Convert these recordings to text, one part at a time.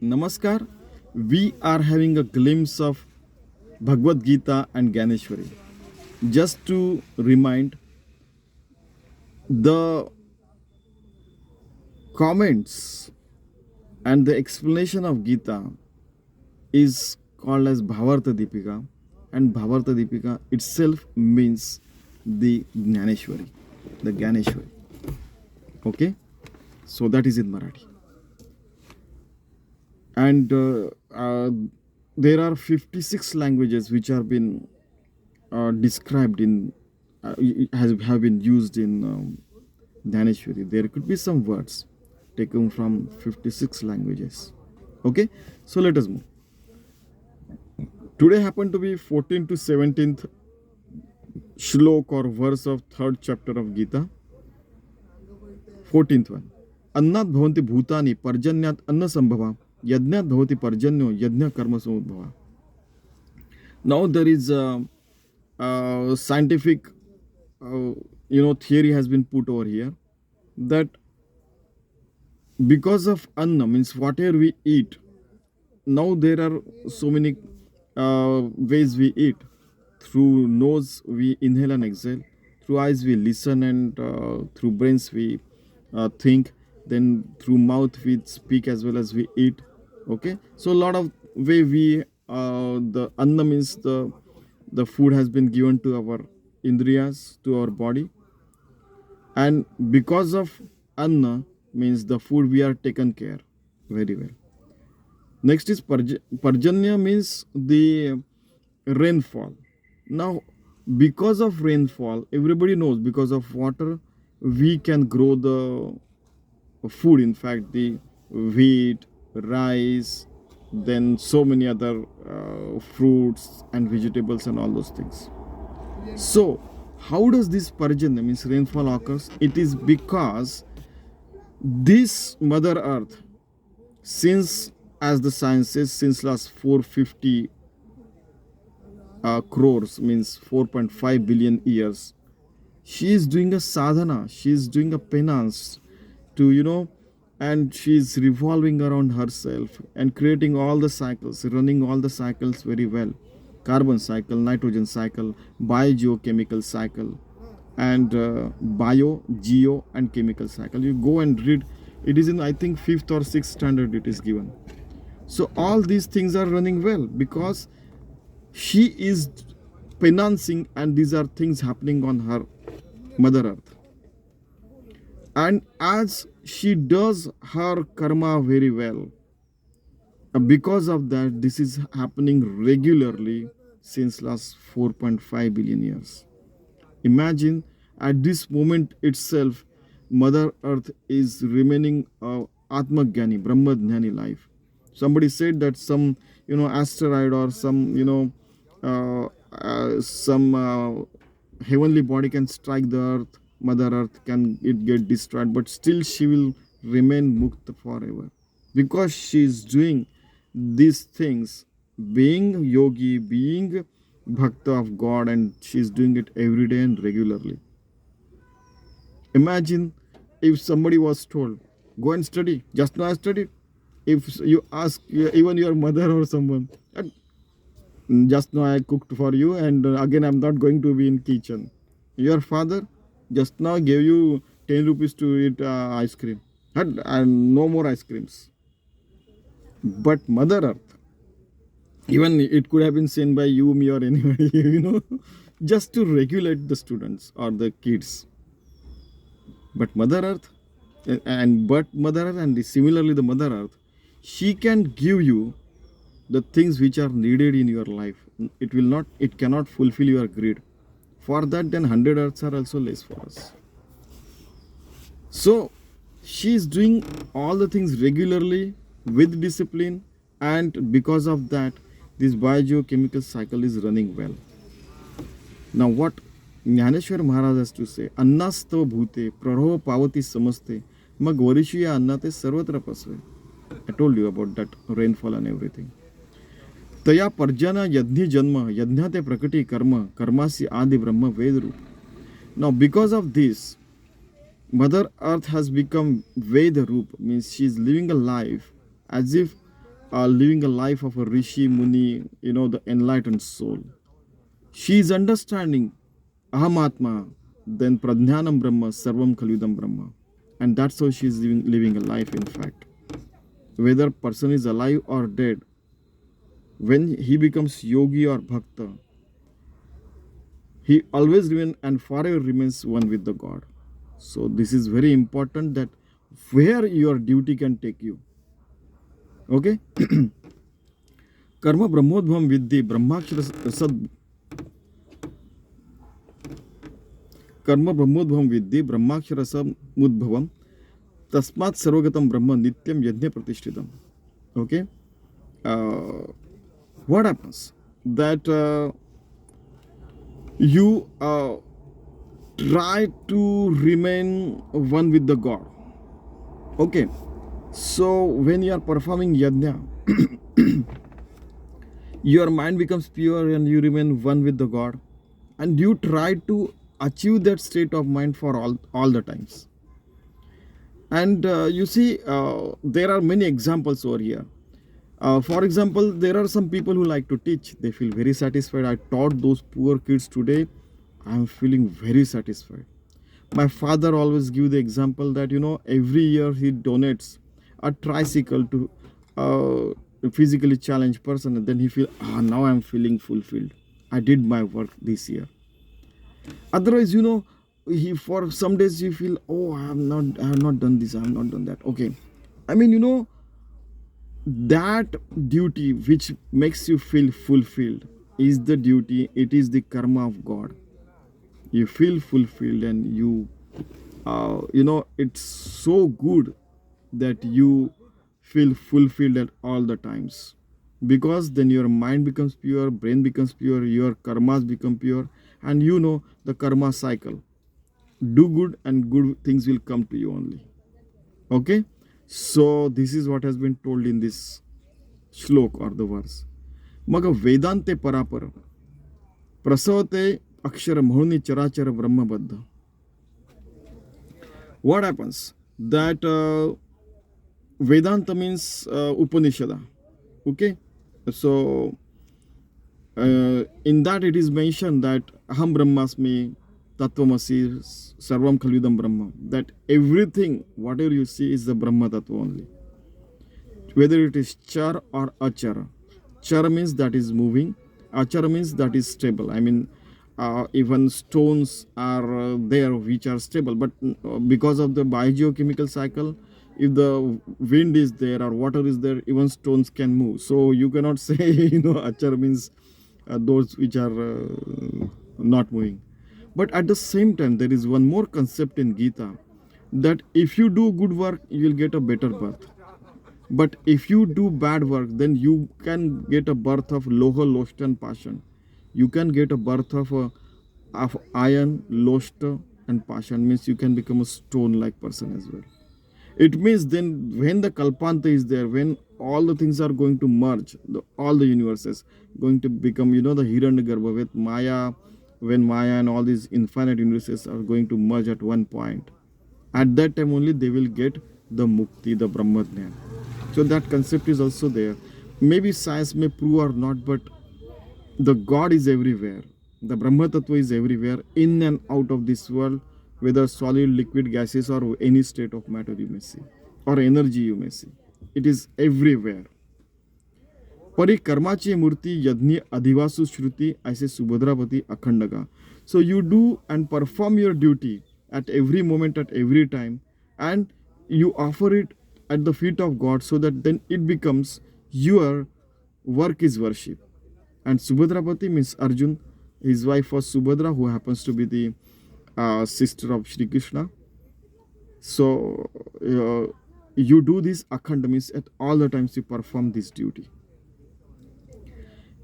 Namaskar. We are having a glimpse of Bhagavad Gita and Gyaneshwari. Just to remind, the comments and the explanation of Gita is called as Bhavarta Deepika, and Bhavarta Deepika itself means the Dnyaneshwari, the Gyaneshwari. Okay, so that is in Marathi. And there are 56 languages which have been described in have been used in Dnyaneshwari. There could be some words taken from 56 languages. Okay, so let us move. Today happened to be 14th to 17th Shlok or verse of 3rd chapter of Gita. 14th one. अन्नात भवन्ति भूतानि पर्जन्यात अन्न संभवा यज्ञात भवति पर्जन्यो यज्ञ कर्म समुद्भवा. Now there is a scientific theory has been put over here that because of anna means whatever we eat, now there are so many ways we eat. Through nose we inhale and exhale, through eyes we listen, and through brains we think, then through mouth we speak as well as we eat. Okay, so a lot of way we the anna means the food has been given to our indriyas, to our body, and because of anna means the food we are taken care very well. Next is parjanya means the rainfall. Now because of rainfall, everybody knows because of water we can grow the food, in fact the wheat, rice, then so many other fruits and vegetables and all those things. So how does this parjanya means rainfall occurs? It is because this mother earth, since as the science says, since last 450 crores means 4.5 billion years, she is doing a sadhana, she is doing a penance to and she is revolving around herself and creating all the cycles, running all the cycles very well. Carbon cycle, nitrogen cycle, biogeochemical cycle, and bio, geo and chemical cycle. You go and read, it is in I think 5th or 6th standard it is given. So all these things are running well because she is penance, and these are things happening on her mother earth. And as she does her karma very well, because of that this is happening regularly since last 4.5 billion years. Imagine at this moment itself mother earth is remaining atma jnani, brahma jnani life. Somebody said that some asteroid or some heavenly body can strike the earth, mother earth, can it get destroyed, but still she will remain mukta forever because she is doing these things, being yogi, being bhakta of God, and she is doing it every day and regularly. Imagine if somebody was told, go and study, just now I studied. If you ask even your mother or someone, just now I cooked for you and again I'm not going to be in kitchen. Your father just now gave you 10 rupees to eat ice cream and no more ice creams. But mother earth, even it could have been seen by you, me or anybody, just to regulate the students or the kids. But mother earth and similarly the mother earth, she can give you the things which are needed in your life. It cannot fulfill your greed. For that then 100 earths are also less for us. So she is doing all the things regularly with discipline, and because of that this biogeochemical cycle is running well. Now what Dnyaneshwari Maharaj has to say, अन्नास्तव भूते प्ररोह पावती समस्ते मग वरिषु या अन्नाते सर्वत्र पसवे. I told you about that rainfall and everything. तया पर्जना यज्ञ जन्म यज्ञाते प्रकटी कर्म कर्मासी आदि ब्रह्म वेद रूप. Now because of this, Mother Earth has become Veda Roop, means she is living a life as if living a life of a rishi, muni, the enlightened soul. She is understanding Ahamatma, then Pradnyanam Brahma, Sarvam Kalvidam Brahma. And that's how she is living a life, in fact. Whether person is alive or dead, when he becomes yogi or bhakta, he always remains and forever remains one with the God. So this is very important, that where your duty can take you. Okay? Karma Brahmodbhavam Vidhi Brahmakshara Sad Karma Brahmodbhavam Vidhi Brahmakshara Samudbhavam Tasmat Sarvagatam Brahma Nityam Yajna Pratishtitam. Okay? What happens? That you try to remain one with the God. Okay? So when you are performing yajna, your mind becomes pure and you remain one with the God, and you try to achieve that state of mind for all the times. And you see, there are many examples over here. For example, there are some people who like to teach. They feel very satisfied. I taught those poor kids today. I am feeling very satisfied. My father always give the example that, every year he donates a tricycle to a physically challenged person, and then he feel, now I am feeling fulfilled. I did my work this year. Otherwise, he for some days you feel, I have not done this, I have not done that. Okay. I mean, that duty which makes you feel fulfilled is the duty, it is the karma of God. You feel fulfilled, and you it's so good that you feel fulfilled at all the times, because then your mind becomes pure, brain becomes pure, your karmas become pure, and the karma cycle. Do good and good things will come to you only. Okay? So this is what has been told in this shlok or the verse. Maga Vedante Parapara Prasavate Akshara Mohni Charachara Brahmabadha. What happens? That Vedanta means Upanishada. Okay? So in that it is mentioned that Aham Brahmasmi Tattvamasi Sarvam Khalvidam Brahma. That everything, whatever you see, is the Brahma Tattva only. Whether it is char or achara. Char means that is moving. Achara means that is stable. I mean, even stones are there which are stable. But because of the biogeochemical cycle, if the wind is there or water is there, even stones can move. So you cannot say, achara means those which are not moving. But at the same time, there is one more concept in Geeta, that if you do good work, you will get a better birth. But if you do bad work, then you can get a birth of Loha, Loshta and Pashan. You can get a birth of iron, Loshta and Pashan. Means you can become a stone-like person as well. It means then when the Kalpanta is there, when all the things are going to merge, all the universes going to become, the Hiranyagarbha with Maya, when Maya and all these infinite universes are going to merge at one point. At that time only they will get the Mukti, the Brahmadhyan. So that concept is also there. Maybe science may prove or not, but the God is everywhere. The Brahma Tattva is everywhere, in and out of this world, whether solid, liquid, gases, or any state of matter you may see, or energy you may see. It is everywhere. Pari karmachi murti yadni adhivasu shruti aise subhadrapati akhandaga. So you do and perform your duty at every moment, at every time, and you offer it at the feet of God, so that then it becomes your work is worship. And Subhadrapati means Arjun. His wife was Subhadra, who happens to be the sister of Shri Krishna. So you do this akhanda, means at all the times you perform this duty.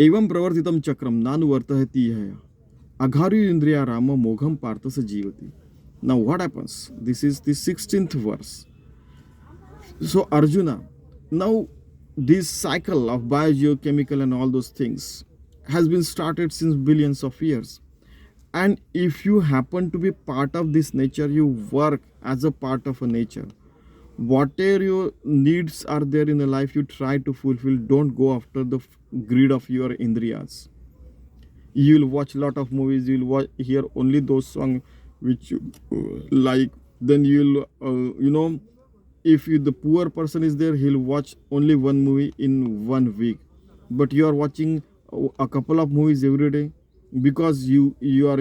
Evam pravartitam chakram nanu vartahati yaya agharyu indriya rama mogham parthasa jivati. Now what happens? This is the 16th verse. So Arjuna, now this cycle of biogeochemical and all those things has been started since billions of years. And if you happen to be part of this nature, you work as a part of a nature, whatever your needs are there in the life, you try to fulfill. Don't go after the greed of your indriyas. You'll watch a lot of movies, you'll hear only those songs which you like. Then you'll if you, the poor person is there, he'll watch only one movie in 1 week, but you are watching a couple of movies every day because you are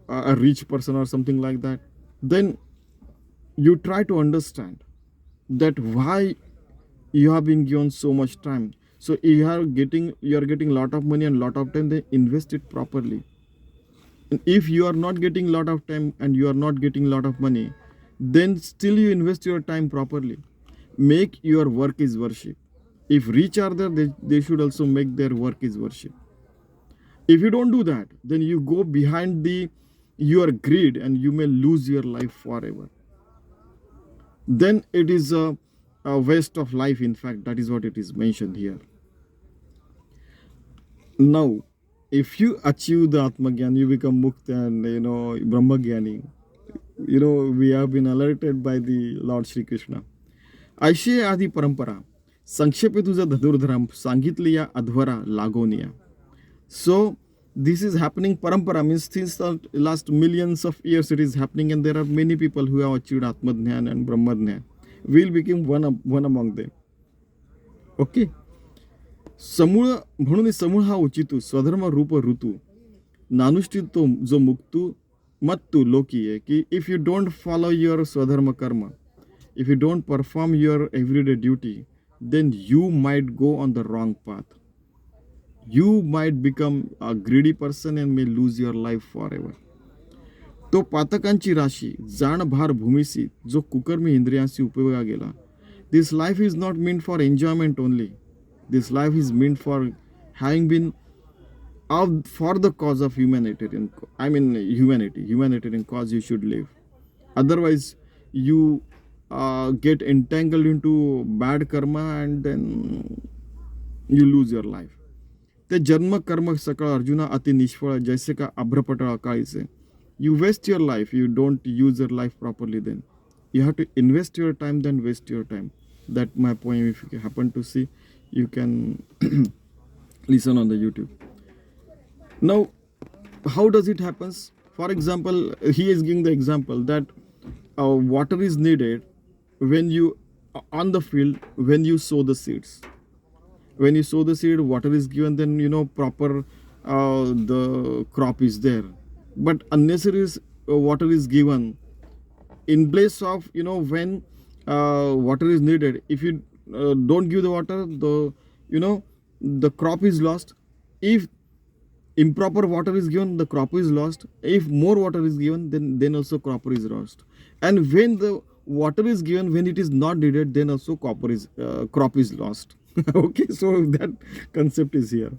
a rich person or something like that. Then you try to understand that why you have been given so much time. So you are getting lot of money and lot of time, then invest it properly. And if you are not getting lot of time and you are not getting lot of money, then still you invest your time properly. Make your work is worship. If rich are there, they should also make their work is worship. If you don't do that, then you go behind your greed and you may lose your life forever. Then it is a waste of life. In fact, that is what it is mentioned here. Now, if you achieve the Atmagyan, you become Mukta and Brahmagyani. We have been alerted by the Lord Shri Krishna. अशी आधी परंपरा संक्षेपे तुझा धनुर्धरा सांगितली या Adhwara लागोनिया. So this is happening. Parampara means since the last millions of years it is happening, and there are many people who have achieved Atmadhyan and Brahmadhyan. We'll become one among them. Okay. समूळ म्हणून समूळ हा उचितू स्वधर्म रूप ऋतू नानुष्ठित तो जो मुक्तू मत्तू लोकी आहे की if you don't follow your स्वधर्म कर्म, if you don't perform your everyday duty, then you might go on the wrong path. You might become a greedy person and may lose your life forever. तो पातकांची राशी जाण भार भूमिसी जो कुकर्मी इंद्रियांशी उपयोगा गेला. This life is not meant for enjoyment only. This life is meant for having been for the cause of humanitarian. Humanitarian cause you should live. Otherwise, you get entangled into bad karma and then you lose your life. ते जन्म कर्म सकळ अर्जुना अति निष्फळ जैसे का अभ्रपटळ अकाळीचे. You waste your life, you don't use your life properly. Then you have to invest your time, then waste your time. That my poem, if you happen to see, you can listen on the YouTube. Now, how does it happens? For example, he is giving the example that water is needed when you on the field, when you sow the seeds. When you sow the seed, water is given, then proper the crop is there. But unnecessary water is given in place of when water is needed. If you don't give the water, the crop is lost. If improper water is given, the crop is lost. If more water is given, then also crop is lost. And when the water is given when it is not needed, then also crop is lost. Okay, so that concept is here.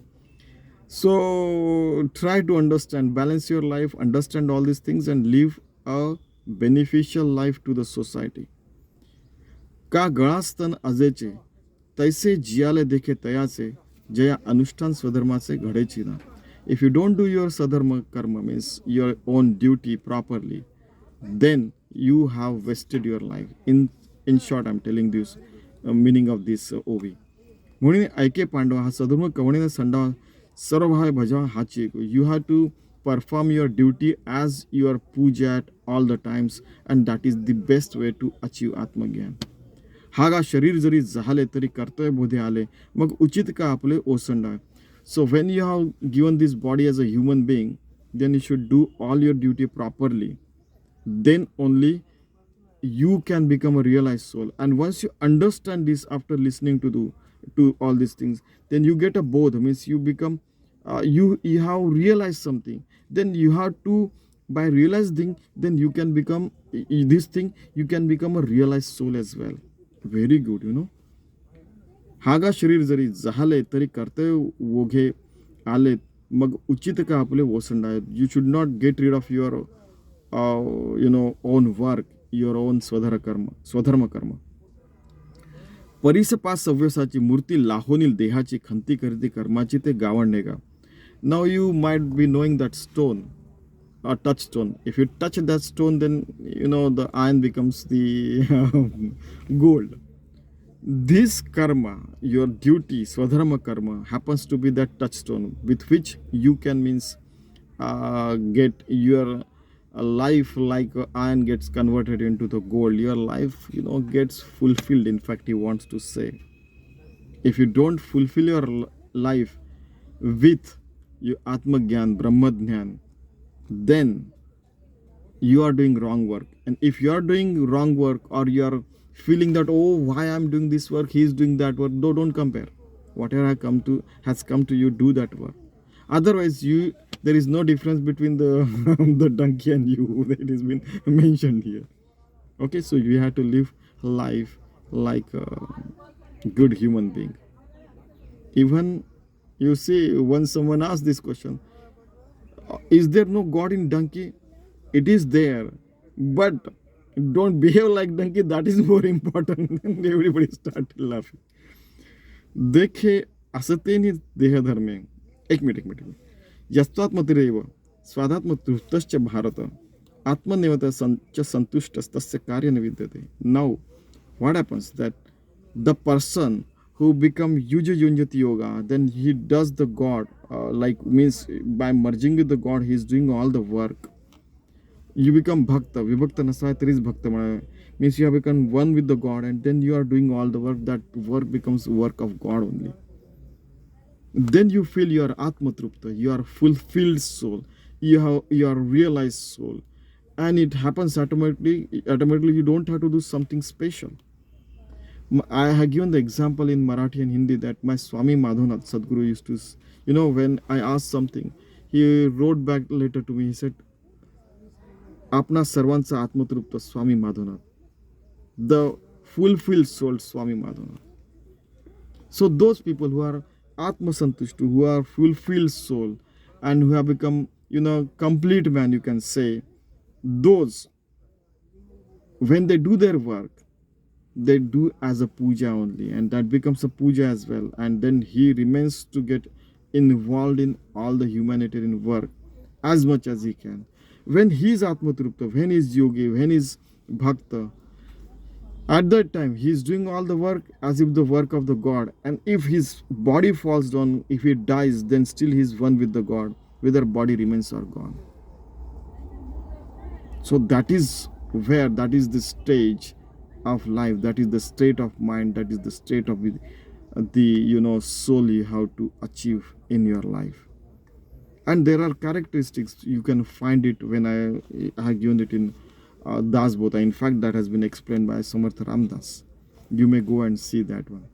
So try to understand, balance your life, understand all these things and live a beneficial life to the society. का गळास्तन अजेचे तैसे जियाले देखे तयाचे जया अनुष्ठान स्वधर्माचे घडेची ना. If you don't do your sadharma karma, means your own duty properly, then you have wasted your life. In short, I'm telling this meaning of this OV. म्हणून ऐके पांडव हा सधर्म कवणेने संडावा सर्व भाव भजवा हाची. You have to perform your duty as your puja at all the times, and that is the best way to achieve Atmagyan. हागा शरीर जरी झाले तरी कर्तव्य बोधे आले मग उचित का आपले ओसंडा. So when you have given this body as a human being, then you should do all your duty properly. Then only you can become a realized soul. And once you understand this after listening to all these things, then you get a bodh, means you become you have realized something. Then you have to, by realizing, then you can become this thing, you can become a realized soul as well. Very good, हागा शरीर जरी जहाले तरी कर्तव्य वोघे आले मग उचित का आपले वसंडाय. You should not get rid of your own work, your own स्वधर्म कर्म. परिसपा सव्यसाची मूर्ती लाहोनील देहाची खंती करती कर्माची ते Gawan नेगा. Now you might be knowing that stone a touchstone. If you touch that stone, then the iron becomes the gold. This karma, your duty, swadharma karma, happens to be that touchstone with which you can means get your life like iron gets converted into the gold. Your life, gets fulfilled. In fact, he wants to say, if you don't fulfill your life with your Atma Gyan, Brahma Dhyan, then you are doing wrong work. And if you are doing wrong work, or you are feeling that, oh, why I'm doing this work, he is doing that work, don't compare. Whatever has come to you, do that work. Otherwise, there is no difference between the the donkey and you. It has been mentioned here. Okay, so you have to live life like a good human being. Even you see, when someone asks this question, is there no God in donkey? It is there, but don't behave like donkey. That is more important. And everybody started laughing. देखे असतेनि देहधर्मे एक minute यस्त्वात्मतिरेव स्वादात्मतृप्तश्च Bharat आत्मनियमत संतुष्टस्तस्य कार्य न विद्यते. Now what happens that the person who become yuja yunjati yoga, then he does the God, like means by merging with the God, he is doing all the work. You become bhakta, vibhakta nasaya is bhakta, means you have become one with the God, and then you are doing all the work. That work becomes work of God only. Then you feel you are atma trupta, you are fulfilled soul, you are realized soul, and it happens automatically. You don't have to do something special. I have given the example in Marathi and Hindi that my Swami Madhonath Sadguru used to, when I asked something, he wrote back later to me. He said, आपना सर्वांचा आत्मतृप्त स्वामी Madhavnath, the fulfilled soul Swami Madhonath. So those people who are atma santushtu, who are fulfilled soul, and who have become complete man, you can say, those, when they do their work, they do as a puja only, and that becomes a puja as well. And then he remains to get involved in all the humanitarian work as much as he can. When he is atmatrupta, when he is yogi, when he is bhakta, at that time he is doing all the work as if the work of the God. And if his body falls down, if he dies, then still he is one with the God, whether body remains or gone. So that is the stage of life, that is the state of mind, that is the state of the soul you have to achieve in your life. And there are characteristics, you can find it when I have given it in Das Bota. In fact, that has been explained by Samartha Ramdas. You may go and see that one.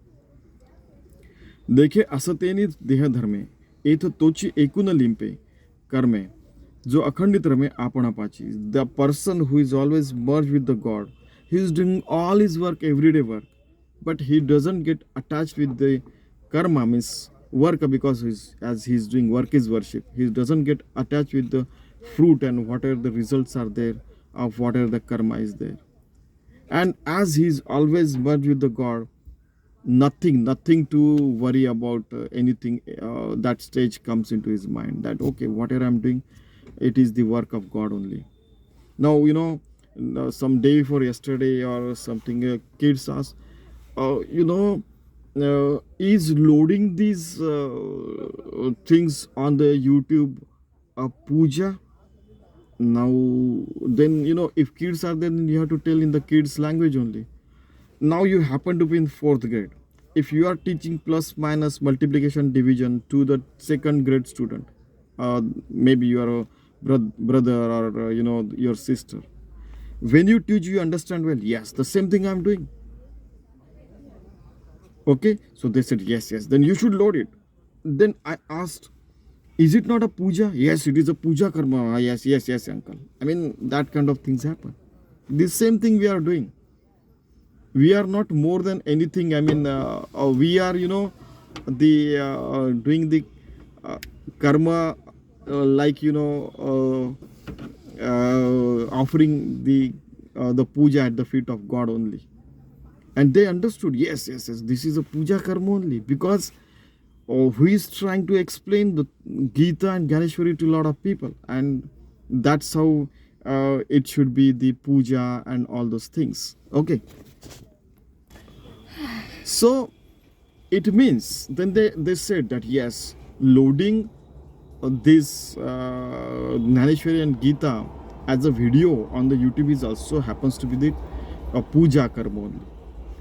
देखे असतेनी देह धर्मे एथ तोची एकूण लिंपे कर्मे जो अखंडित रमे आपणापाची. The person who is always merged with the God, he is doing all his work, everyday work, but he doesn't get attached with the karma, means work, because as he is doing work is worship. He doesn't get attached with the fruit and whatever the results are there of whatever the karma is there. And as he is always merged with the God, nothing to worry about anything. That stage comes into his mind that, okay, whatever I'm doing, it is the work of God only. Now, some day before yesterday or something, kids asked, is loading these things on the YouTube a puja? Now, then, if kids are there, then you have to tell in the kids' language only. Now you happen to be in 4th grade. If you are teaching plus minus multiplication division to the 2nd grade student, maybe you are a brother or your sister, when you teach, you understand well, yes, the same thing I'm doing. Okay, so they said yes, then you should load it. Then I asked, is it not a puja? Yes, it is a puja karma. Yes, uncle. I mean, that kind of things happen. The same thing we are doing. We are not more than anything. I mean, we are, doing the karma, like, offering the puja at the feet of God only. And they understood, yes, this is a puja karma only, because who is trying to explain the Geeta and Gyaneshwari to a lot of people. And That's how it should be, the puja and all those things. Okay. So it means then they said that yes, loading this Dnyaneshwari and Geeta as a video on the YouTube is also happens to be the puja karma only.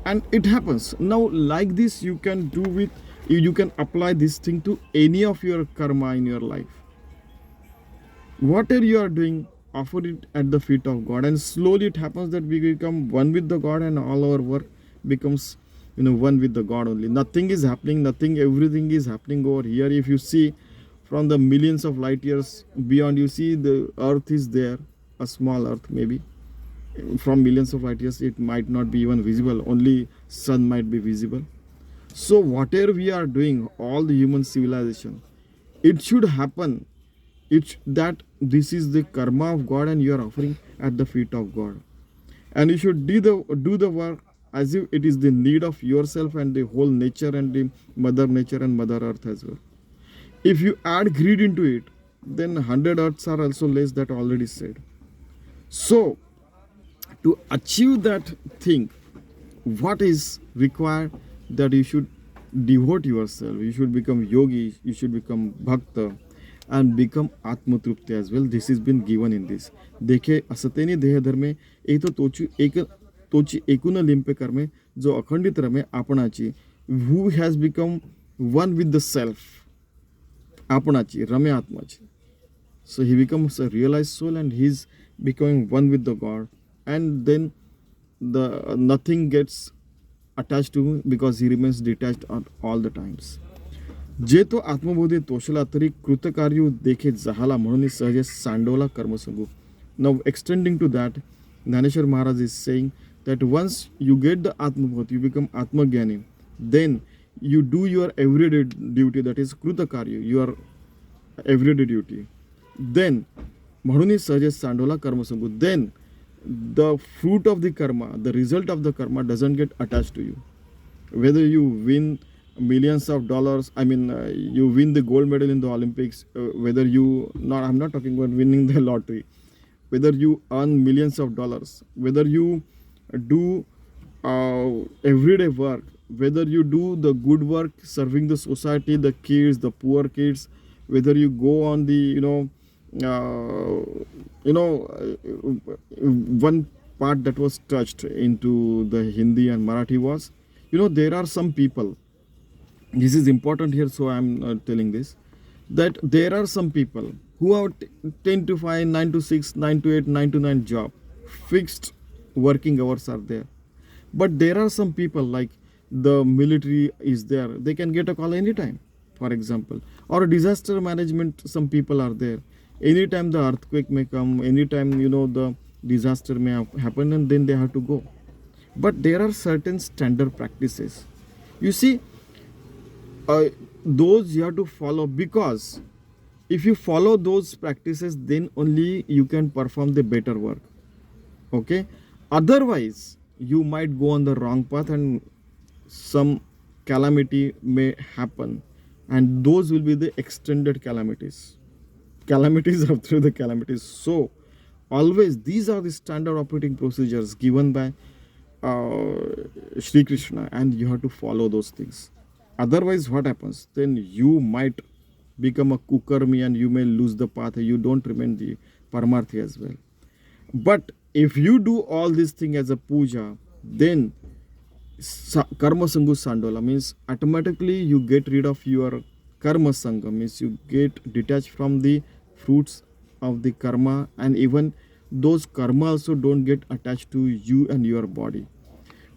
And it happens now like this. You can do with you can apply this thing to any of your karma in your life. Whatever you are doing, offer it at the feet of God, and slowly it happens that we become one with the God, and all our work becomes one with the God only. Nothing is happening, everything is happening over here. If you see from the millions of light years beyond, you see the earth is there, a small earth maybe. From millions of light years it might not be even visible, only sun might be visible. So whatever we are doing, all the human civilization, it should happen, that this is the karma of God and you are offering at the feet of God. And you should do the work as if it is the need of yourself and the whole nature and the mother nature and mother earth as well. If you add greed into it, then 100 earths are also less, that already said. So to achieve that thing, what is required, that you should devote yourself, you should become yogi, you should become bhakta and become atmatrupti as well. This has been given in this. देखे असतेनी देह धर्मे एक तो तोची एकूण लिंपे कर्मे जो अखंडित रमे आपणाची. who has become one with the self, आपणाची रमे आत्माची. So he becomes a realized soul and he is becoming one with the God, and then the nothing gets attached to him because he remains detached at all the times. जे तो आत्मबोधे तोषला तरी कृतकार्य देखे जहाला म्हणून सहजे सांडवला कर्मसंगू. Now extending to that, Gyaneshwari Maharaj is saying that once you get the Atmabodh, you become Atmagyani, then you do your everyday duty, that is Krutakarya, your everyday duty. Then म्हणून सहजे सांडवला कर्मसंगू, then the fruit of the karma, the result of the karma doesn't get attached to you. Whether you win millions of dollars, you win the gold medal in the Olympics, whether you not, I'm not talking about winning the lottery, whether you earn millions of dollars, whether you do everyday work, whether you do the good work serving the society, the kids, the poor kids, whether you go on the one part that was touched into the Hindi and Marathi was, there are some people, this is important here, so I'm telling this, that there are some people who have 10 to 5, 9 to 6, 9 to 8, 9 to 9 job, fixed working hours are there. But there are some people like the military is there, they can get a call anytime, for example, or disaster management, some people are there. Anytime the earthquake may come, anytime the disaster may happen, and then they have to go. But there are certain standard practices, you see, those you have to follow, because if you follow those practices, then only you can perform the better work. Okay, otherwise you might go on the wrong path and some calamity may happen, and those will be the extended calamities after the calamities. So always these are the standard operating procedures given by Shri Krishna, and you have to follow those things. Otherwise what happens, then you might become a kukarmi and you may lose the path, you don't remain the paramarthi as well. But if you do all these things as a puja, then karma sangu sandola means automatically you get rid of your karma sangha, means you get detached from the fruits of the karma, and even those karma also don't get attached to you and your body.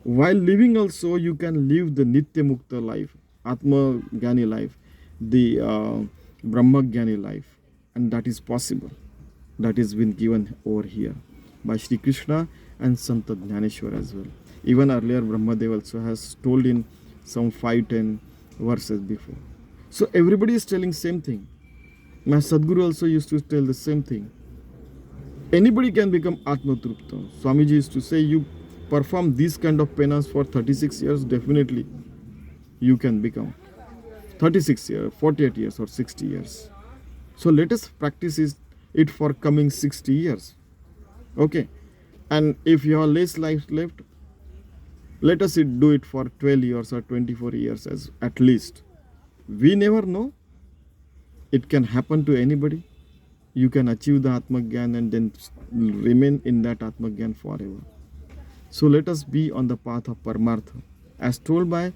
While living also, you can live the Nitya Mukta life, Atma Gyani life, the Brahma Gyani life, and that is possible. That has been given over here by Shri Krishna and Sant Dnyaneshwari as well. Even earlier Brahmadev also has told in some 5-10 verses before. So everybody is telling same thing. My Sadguru also used to tell the same thing. Anybody can become Atma Trupta. Swamiji used to say, you perform this kind of penance for 36 years, definitely you can become 36 years, 48 years or 60 years. So let us practice it for coming 60 years. Okay, and if you have less life left, let us do it for 12 years or 24 years as at least. We never know, it can happen to anybody. You can achieve the Atmagyan and then remain in that Atmagyan forever. So let us be on the path of Paramartha, as told by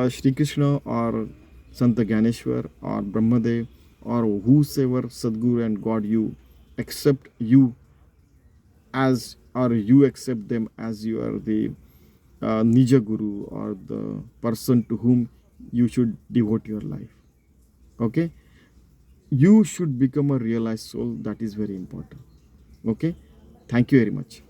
Shri Krishna or Santa Gyaneshwar or Brahmadev or whosoever Sadguru and God you accept you as, or you accept them as you are the Nija Guru or the person to whom you should devote your life. Okay, you should become a realized soul. That is very important. Okay, thank you very much.